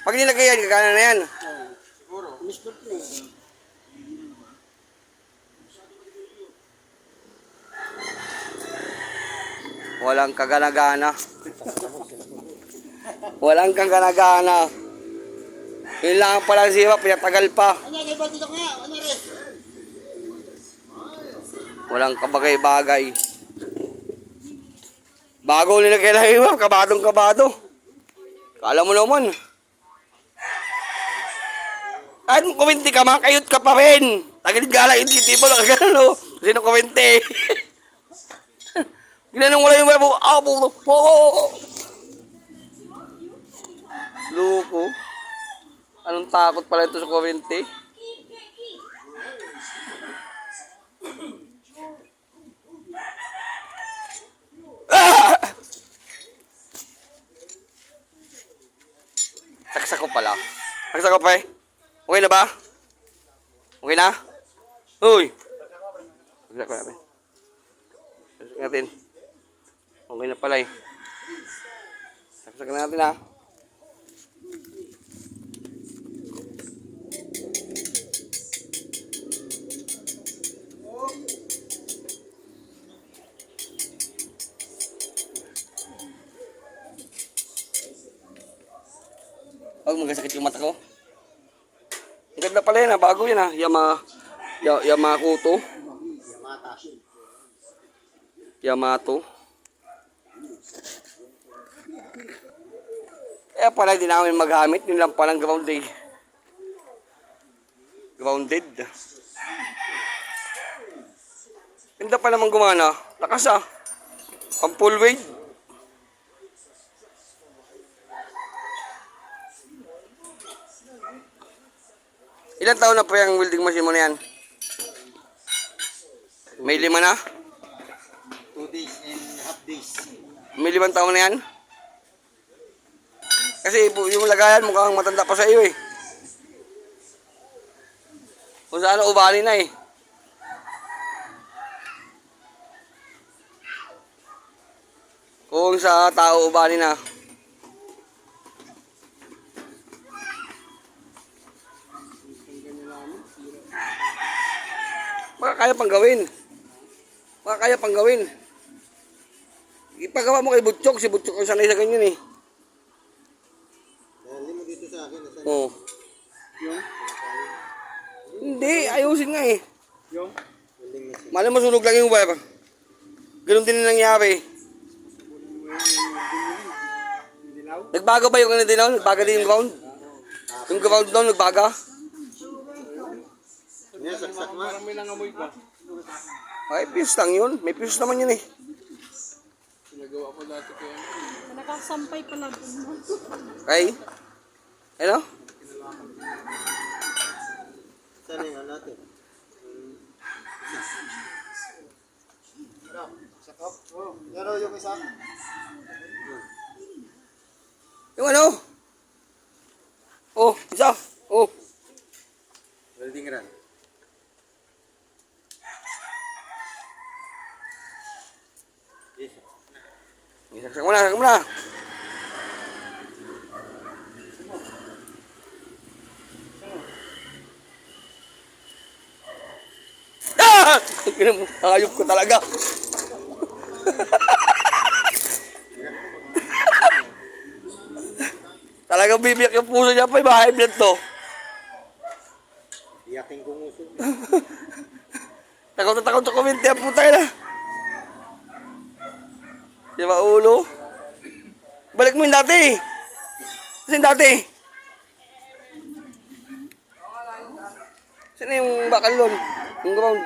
Pag nilagay yan, gagana na yan. Siguro. Mispot na eh. Walang kagana-gana. Walang kagana-gana. Yun lang pala siya, pinatagal pa. Anyari, ba't dito nga? Anyari? Walang kabagay-bagay. Bago nilagay na iwa, kabadong-kabado. Kala mo naman. Kahit mo kuminti ka, makayot ka pa rin. Tagilid gala, hindi tipo lang gano'n, no? Sino kuminti? Ginanong wala yung webo. Luko. Anong takot pala ito sa kuminti? Saksak ko pala. Saksak ko pa eh. Okay na ba? Okay na? Uy! Saksak ko natin. Saksak natin. Okay na pala eh. Saksak natin ha. Huwag magkasakit yung mata ko. Ang ganda pala yan ha, bago yan ha. Yamakuto. Yamato. Kaya pala hindi namin maghamit. Yun lang palang grounded. Grounded. Ganda pa naman gumana. Lakas ah. Pang full weight. Ilan taon na po yung welding machine mo na yan? May 5 na? 2 days and half days. May 5 taon na yan? Kasi yung lagayan mukhang matanda pa sa iyo eh. Kung saan ubali na eh. Kung sa tao ubali na. Baka kaya pang gawin. Baka kaya pang gawin. Ipagawa mo kay Butchok. Si Butchok ang sanay sa ganyan eh. Dali mo dito sa akin. Oo. Yung? Hindi, ayusin nga eh. Yung? Welding machine. Malam masunog lang yung wire. Ganun din ang nangyari. Dilaw? Nagbaga ba yung ano din ako? Nagbaga din yung ground? Yung ground doon, nagbaga? Yan, saksak mo. Parang may nangamoy pa. Ay, fuse lang yun. May fuse naman yun eh. Sinagawa ko dati kaya. Nakasampay pala dun mo. Okay? Ano? Saan yung natin? Sakop? Oo. Yaro yung isa. Yung ano? Oh, isa. Oh. Welding run. Saksak mo na, saksak mo na. Ah! Ayop ko talaga. Talagang bibiyak yung puso niya pa, high blood to. Iyakin ko nguso. Takot na takot sa komente, ang putay na. Di ba ulo? Balik mo yung dati. Kasi yung dati. Saan yung bakal nun? Yung ground.